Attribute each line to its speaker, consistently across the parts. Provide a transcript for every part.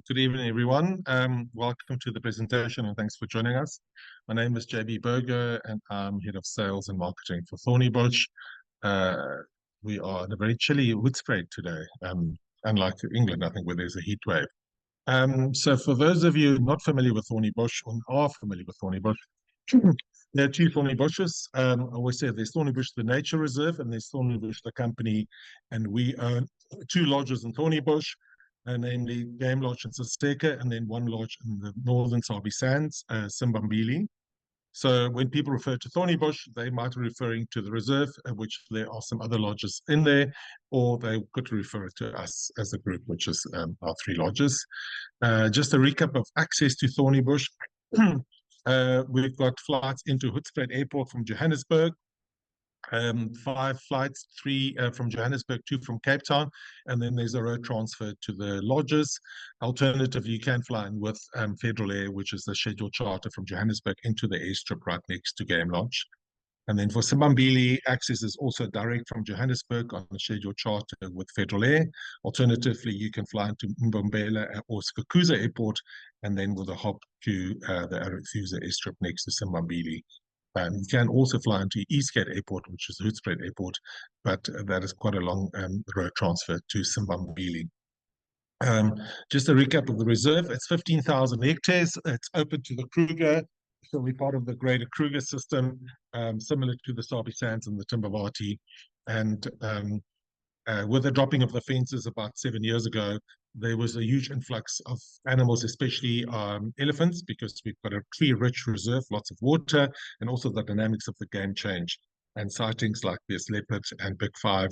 Speaker 1: Good evening, everyone. Welcome to the presentation and thanks for joining us. My name is JB Berger and I'm Head of Sales and Marketing for Thornybush. We are in a very chilly Hoedspruit today, unlike England, I think, where there's a heat wave. So for those of you not familiar with Thornybush or are familiar with Thornybush, there are two Thornybushes. I always say there's Thornybush, the nature reserve, and there's Thornybush, the company, and we own two lodges in Thornybush, namely Game Lodge in Saseka, and then one lodge in the northern Sabi Sands, Simbambili. So when people refer to Thornybush, they might be referring to the reserve, which there are some other lodges in there, or they could refer to us as a group, which is our three lodges. Just a recap of access to Thornybush. We've got flights into Hoedspruit Airport from Johannesburg. 5 flights, 3 from Johannesburg, 2 from Cape Town, and then there's a road transfer to the lodges. Alternatively, you can fly in with Federal Air, which is the scheduled charter from Johannesburg into the airstrip right next to Game Lodge. And then for Simbambili, access is also direct from Johannesburg on the scheduled charter with Federal Air. Alternatively, you can fly into Mbombela or Skukuza Airport, and then with a hop to the Arethusa airstrip next to Simbambili. You can also fly into Eastgate Airport, which is Hoedspruit Airport, but that is quite a long road transfer to Simbambili. Just a recap of the reserve. It's 15,000 hectares. It's open to the Kruger, so we're part of the greater Kruger system, similar to the Sabi Sands and the Timbavati. And with the dropping of the fences about 7 years ago, there was a huge influx of animals, especially elephants, because we've got a tree-rich reserve, lots of water, and also the dynamics of the game change. And sightings like this leopard and Big Five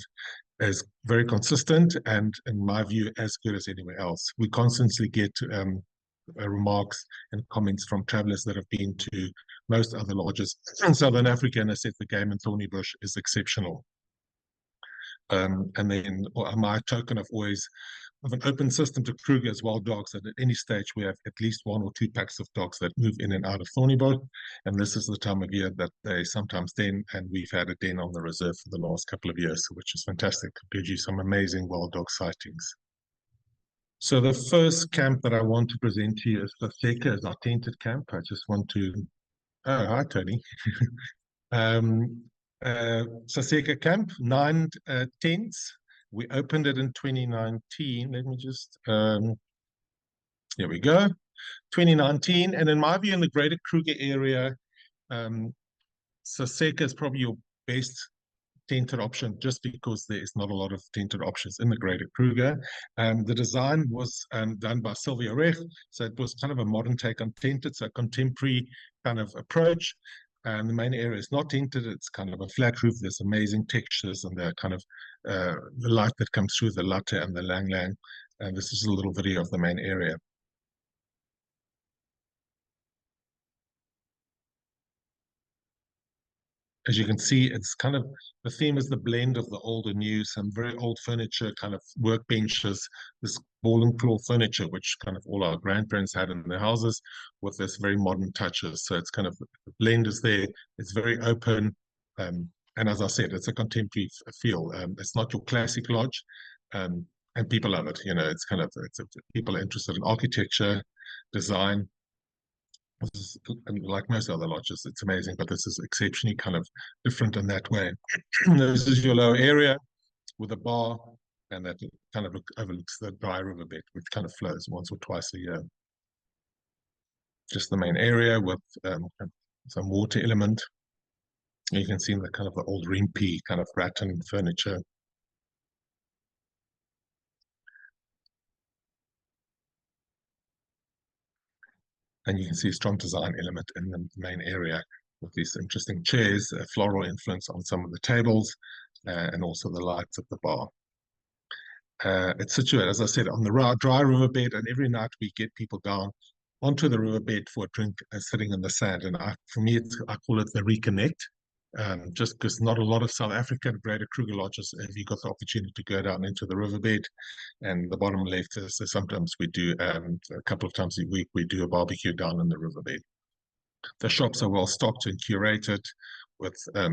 Speaker 1: is very consistent and, in my view, as good as anywhere else. We constantly get remarks and comments from travelers that have been to most other lodges in Southern Africa, and I said the game in Thornybush is exceptional. And then my token of always of an open system to Kruger as wild dogs, that at any stage we have at least 1 or 2 packs of dogs that move in and out of Thornybush, and this is the time of year that they sometimes den, and we've had a den on the reserve for the last couple of years, which is fantastic. It gives you some amazing wild dog sightings. So the first camp that I want to present to you is Saseka, is our tented camp. I just want to, oh, hi Tony. Saseka Camp, 9 tents. We opened it in 2019. Let me just, here we go, 2019. And in my view, in the greater Kruger area, Saseka is probably your best tented option, just because there is not a lot of tented options in the greater Kruger. The design was done by Sylvia Rech, so it was kind of a modern take on tented, so a contemporary kind of approach. And the main area is not tinted, it's kind of a flat roof. There's amazing textures and the kind of the light that comes through the latte and the lang lang. And this is a little video of the main area. As you can see, it's kind of, the theme is the blend of the old and new, some very old furniture, kind of workbenches, this ball and claw furniture, which kind of all our grandparents had in their houses, with this very modern touches. So it's kind of, the blend is there, it's very open, and as I said, it's a contemporary feel. It's not your classic lodge, and people love it. You know, it's kind of, people are interested in architecture, design. And like most other lodges, it's amazing, but this is exceptionally kind of different in that way. This is your lower area with a bar, and that kind of overlooks the dry riverbed, which kind of flows once or twice a year. Just the main area with some water element. You can see the kind of the old rimpy kind of rattan furniture. And you can see a strong design element in the main area with these interesting chairs, a floral influence on some of the tables, and also the lights at the bar. It's situated, as I said, on the dry riverbed, and every night we get people down onto the riverbed for a drink, sitting in the sand. And for me, I call it the reconnect. Just because not a lot of South African greater Kruger lodges have you got the opportunity to go down into the riverbed. And the bottom left is sometimes we do a couple of times a week we do a barbecue down in the riverbed. The shops are well stocked and curated with a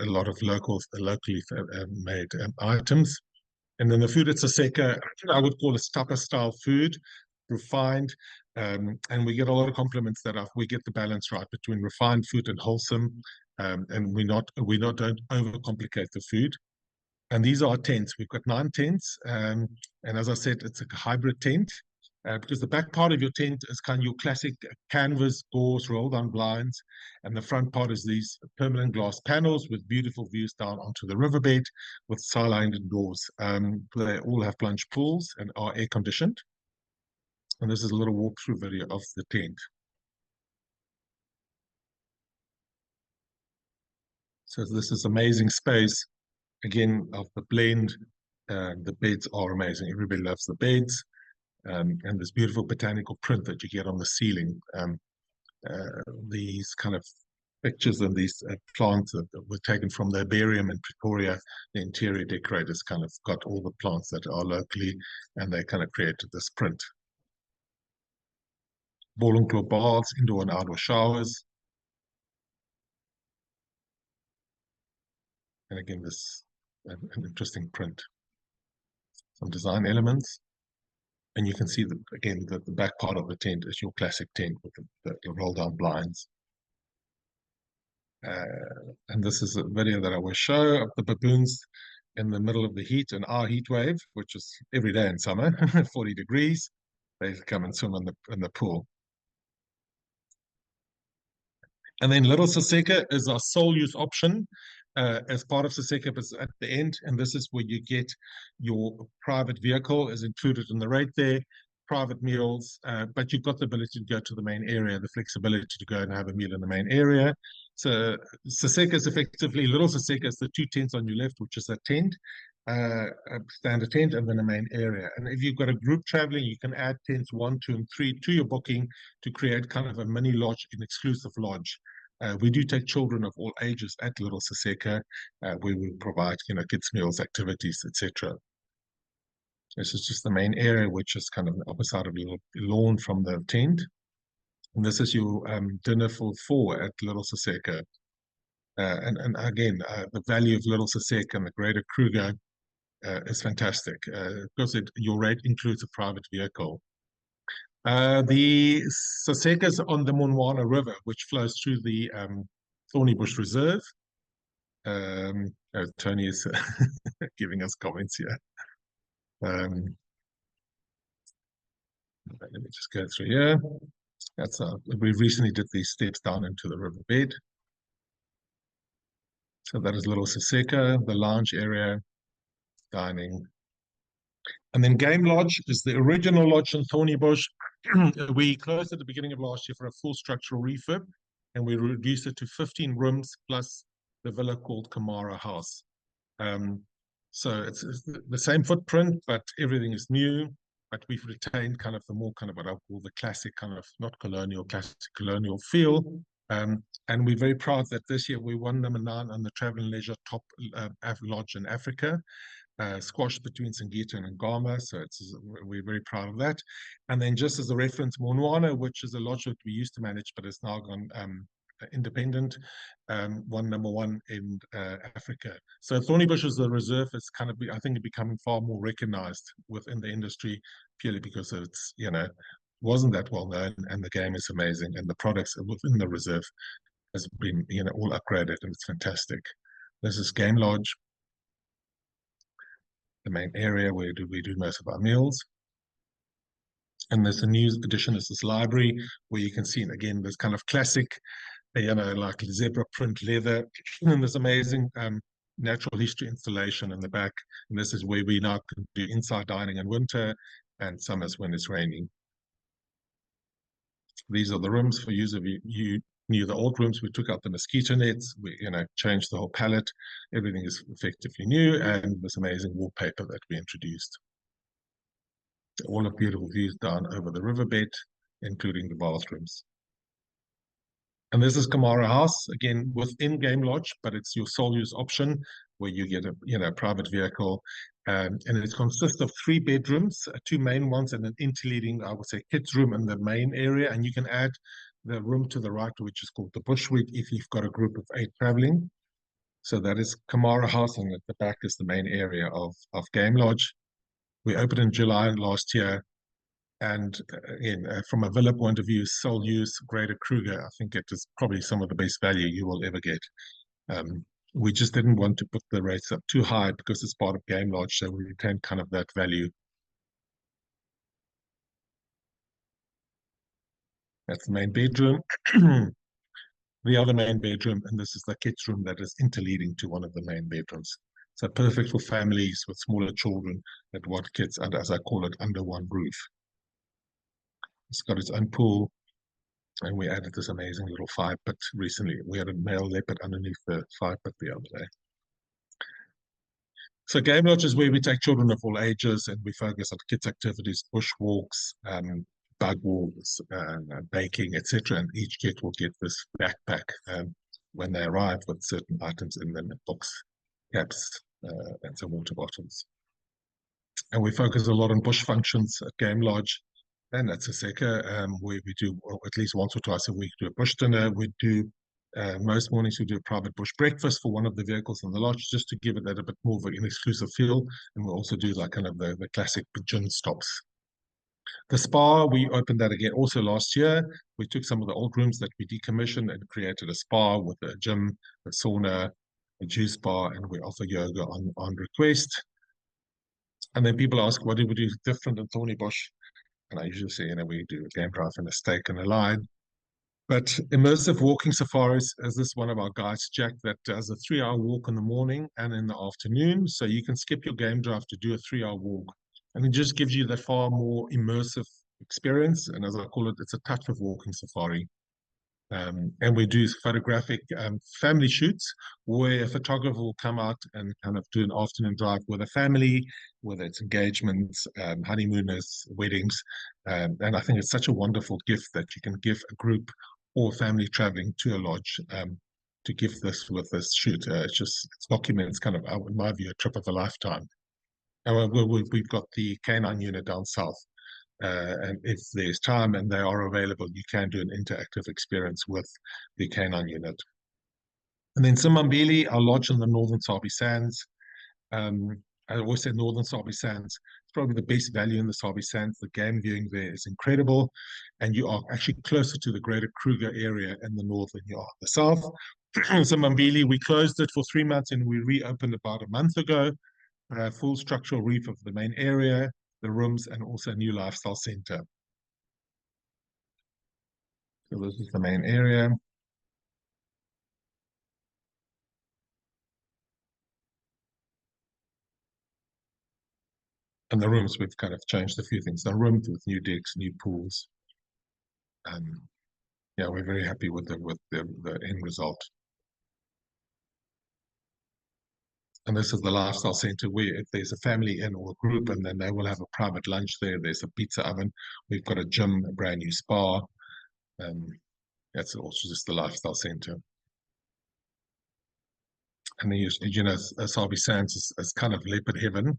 Speaker 1: lot of locally made items. And then the food at Saseka, I would call it tapa style food. refined, and we get a lot of compliments that we get the balance right between refined food and wholesome, and we not don't overcomplicate the food. And these are our tents. We've got 9 tents, and as I said, it's a hybrid tent. Because the back part of your tent is kind of your classic canvas, gauze, roll down blinds, and the front part is these permanent glass panels with beautiful views down onto the riverbed with skyline doors. They all have plunge pools and are air conditioned. And this is a little walkthrough video of the tent. So this is amazing space, again, of the blend. The beds are amazing. Everybody loves the beds. And this beautiful botanical print that you get on the ceiling. These kind of pictures and these plants that were taken from the herbarium in Pretoria. The interior decorators kind of got all the plants that are locally, and they kind of created this print. Ball and claw baths, indoor and outdoor showers. And again, this an interesting print. Some design elements. And you can see that, again, the back part of the tent is your classic tent with the roll-down blinds. And this is a video that I will show of the baboons in the middle of the heat, an our heat wave, which is every day in summer, 40 degrees. They come and swim in the pool. And then Little Saseka is our sole use option as part of Saseka is at the end. And this is where you get your private vehicle is included in the rate there, private meals, but you've got the ability to go to the main area, the flexibility to go and have a meal in the main area. So Saseka is effectively, Little Saseka is the 2 tents on your left, which is a tent, a standard tent, and then a main area. And if you've got a group traveling, you can add tents 1, 2, and 3 to your booking to create kind of a mini lodge, an exclusive lodge. We do take children of all ages at Little Saseka, where we provide, kids' meals, activities, etc. This is just the main area, which is kind of the opposite side of your lawn from the tent. And this is your dinner for 4 at Little Saseka. And again, the value of Little Saseka and the greater Kruger is fantastic because your rate includes a private vehicle. The Saseka is on the Monwana River, which flows through the Thornybush Reserve. Tony is giving us comments here. Let me just go through here. We recently did these steps down into the riverbed. So that is Little Saseka, the lounge area, dining. And then Game Lodge is the original lodge in Thornybush. We closed at the beginning of last year for a full structural refurb, and we reduced it to 15 rooms plus the villa called Kamara House. So it's the same footprint, but everything is new. But we've retained kind of the more kind of what I call the classic kind of not colonial, classic colonial feel. And we're very proud that this year we won number 9 on the Travel and Leisure Top Lodge in Africa. Squashed between Singita and Ngama, so we're very proud of that. And then just as a reference, Monwana, which is a lodge that we used to manage, but it's now gone independent, won number 1 in Africa. So Thornybush as a reserve is kind of, I think, becoming far more recognized within the industry purely because it's, wasn't that well known, and the game is amazing, and the products within the reserve has been, all upgraded, and it's fantastic. This is Game Lodge, the main area where we do most of our meals. And there's a new addition, is this library where you can see, again, this kind of classic, like zebra print leather, and this amazing natural history installation in the back. And this is where we now can do inside dining in winter and summers when it's raining. These are the rooms for use. If you knew the old rooms, we took out the mosquito nets, we changed the whole palette. Everything is effectively new, and this amazing wallpaper that we introduced. All of beautiful views down over the riverbed, including the bathrooms. And this is Kamara House, again within Game Lodge, but it's your sole use option where you get a private vehicle, and it consists of 3 bedrooms, 2 main ones, and an interleading, I would say, kids room in the main area. And you can add the room to the right, which is called the Bushwick, if you've got a group of 8 traveling. So that is Kamara House, and at the back is the main area of Game Lodge. We opened in July last year, And again, from a villa point of view, sole use, Greater Kruger, I think it is probably some of the best value you will ever get. We just didn't want to put the rates up too high because it's part of Game Lodge, so we retain kind of that value. That's the main bedroom. The other main bedroom, and this is the kids' room that is interleading to one of the main bedrooms. So perfect for families with smaller children that want kids, and as I call it, under one roof. It's got its own pool, and we added this amazing little fire pit recently. We had a male leopard underneath the fire pit the other day. So Game Lodge is where we take children of all ages and we focus on kids' activities, bush walks, bug walks, baking, etc. And each kid will get this backpack when they arrive with certain items in them, books, caps, and some water bottles. And we focus a lot on bush functions at Game Lodge and at Saseka, where we do at least once or twice a week do a bush dinner. We do most mornings we do a private bush breakfast for one of the vehicles in the lodge, just to give it that a bit more of an exclusive feel. And we also do like kind of the classic gin stops. The spa, we opened that again also last year. We took some of the old rooms that we decommissioned and created a spa with a gym, a sauna, a juice bar, and we offer yoga on request. And then people ask, what do we do different in Thornybush? And I usually say, we do a game drive and a steak and a line. But immersive walking safaris, as this one of our guides, Jack, that does a 3-hour walk in the morning and in the afternoon. So you can skip your game drive to do a 3-hour walk. And it just gives you that far more immersive experience. And as I call it, it's a touch of walking safari. And we do photographic family shoots where a photographer will come out and kind of do an afternoon drive with a family, whether it's engagements, honeymooners, weddings. And I think it's such a wonderful gift that you can give a group or family traveling to a lodge to give this with this shoot. It documents kind of, in my view, a trip of a lifetime. And we've got the canine unit down south. And if there's time and they are available, you can do an interactive experience with the canine unit. And then Simbambili, our lodge in the northern Sabi Sands. I always say northern Sabi Sands. It's probably the best value in the Sabi Sands. The game viewing there is incredible. And you are actually closer to the greater Kruger area in the north than you are the south. Simbambili, we closed it for 3 months and we reopened about a month ago. Full structural reef of the main area, the rooms, and also a new lifestyle center. So this is the main area. And the rooms, we've kind of changed a few things. The rooms with new decks, new pools. Yeah, we're very happy with the end result. And this is the lifestyle center where if there's a family in or a group, and then they will have a private lunch there. There's a pizza oven. We've got a gym, a brand new spa. That's also just the lifestyle center. And then, Sabi Sands is kind of leopard heaven.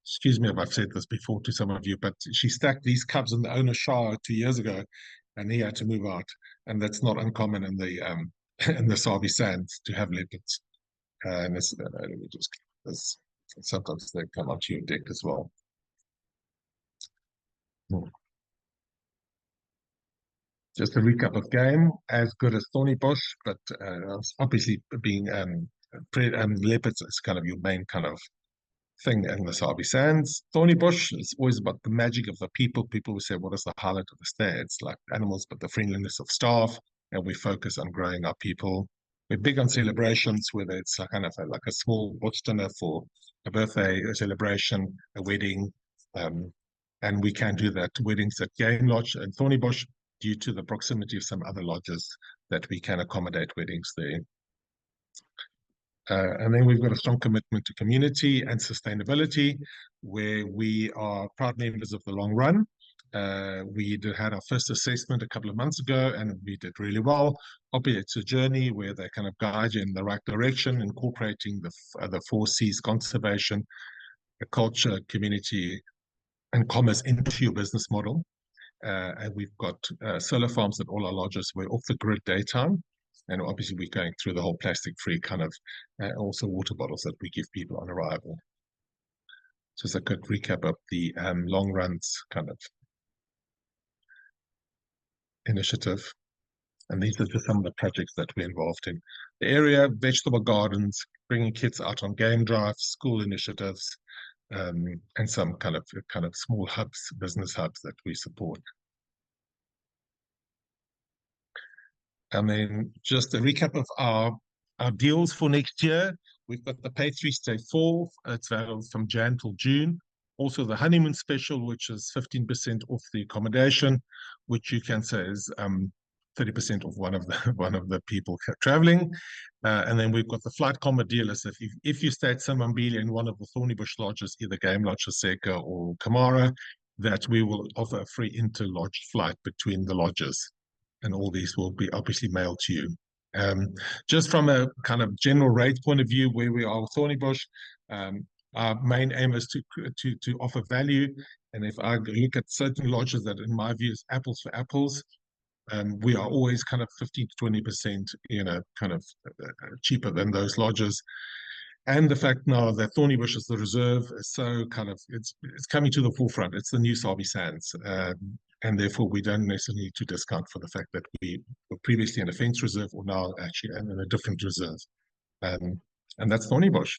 Speaker 1: Excuse me if I've said this before to some of you, but she stacked these cubs in the owner's shower 2 years ago, and he had to move out. And that's not uncommon in the in the Sabi Sands to have leopards. And let me just sometimes they come onto your deck as well. Just a recap of game, as good as Thornybush, but obviously being leopards is kind of your main kind of thing in the Sabi Sands. Thornybush is always about the magic of the people. People will say, what is the highlight of the stay? It's like animals, but the friendliness of staff, and we focus on growing our people. We're big on celebrations, whether it's like like a small bush dinner for a birthday, a celebration, a wedding, and we can do that. Weddings at Game Lodge and Thornybush, due to the proximity of some other lodges, that we can accommodate weddings there. And then we've got a strong commitment to community and sustainability, where we are proud members of the Long Run. We had our first assessment a couple of months ago, and we did really well. Obviously, it's a journey where they kind of guide you in the right direction, incorporating the 4Cs: conservation, the culture, community, and commerce into your business model. And we've got solar farms at all our lodges. We're off the grid daytime. And obviously, we're going through the whole plastic-free kind of, also water bottles that we give people on arrival. just a quick recap of the long runs kind of initiative. And these are just some of the projects that we're involved in. The area, vegetable gardens, bringing kids out on game drives, school initiatives, and some kind of small hubs, business hubs that we support. And then just a recap of our deals for next year. We've got the Pay 3 Stay 4. It's valid from Jan till June. Also the honeymoon special, which is 15% off the accommodation, which you can say is 30% of one of the people traveling. And then we've got the flight combo deal. Is if you stay at Simbambili in one of the Thornybush lodges, either Game Lodge, Saseka, or Kamara, that we will offer a free inter-lodge flight between the lodges. And all these will be obviously mailed to you. Just from a kind of general rate point of view, where we are with Thornybush, our main aim is to offer value. And if I look at certain lodges that, in my view, is apples for apples, we are always kind of 15 to 20%, kind of cheaper than those lodges. And the fact now that Thornybush is the reserve is so kind of it's coming to the forefront. It's the new Sabi Sands. And therefore we don't necessarily need to discount for the fact that we were previously in a fence reserve or now actually in a different reserve. And that's Thornybush.